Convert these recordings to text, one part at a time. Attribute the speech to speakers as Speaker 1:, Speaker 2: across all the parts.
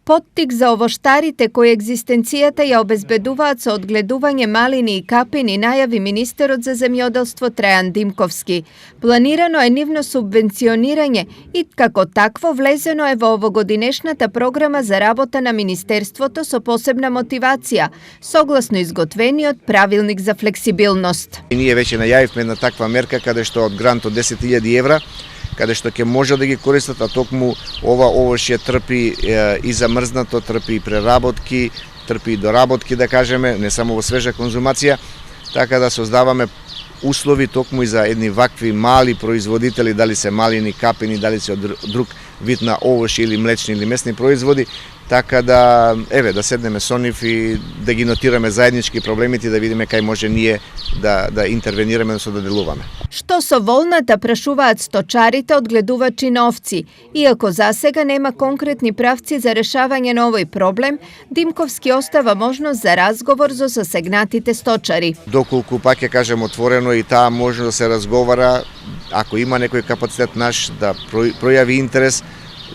Speaker 1: Поттик за овоштарите кои екзистенцијата ја обезбедуваат со одгледување малини и капини, најави министерот за земјоделство Трајан Димковски. Планирано е нивно субвенционирање и како такво влезено е во овогодинешната програма за работа на министерството со посебна мотивација, согласно изготвениот правилник за флексибилност.
Speaker 2: Ние веќе најавивме една таква мерка каде што од грант од 10.000 евра, каде што ќе може да ги користат, а токму ова овошје трпи и замрзнато, трпи и преработки, трпи и доработки, да кажеме, не само во свежа конзумација, така да создаваме услови токму и за едни вакви мали производители, дали се малини, капини, дали се од друг вид на овошје или млечни или месни производи, така да да седнеме со нив и да ги нотираме заеднички проблемите и да видиме кај може ние да интервенираме, да делуваме.
Speaker 1: Што со волната прашуваат сточарите одгледувачи на овци. Иако засега нема конкретни правци за решавање на овој проблем, Димковски остава можност за разговор со засегнатите сточари.
Speaker 2: Доколку пак ќе кажем отворено и таа може да се разговара, ако има некој капацитет наш да пројави интерес,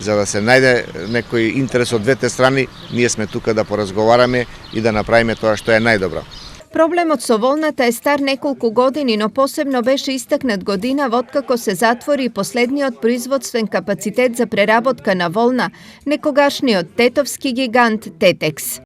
Speaker 2: за да се најде некој интерес од двете страни, ние сме тука да поразговараме и да направиме тоа што е најдобро.
Speaker 1: Проблемот со волната е стар неколку години, но посебно беше истакнат годинава откако се затвори последниот производствен капацитет за преработка на волна, некогашниот тетовски гигант Тетекс.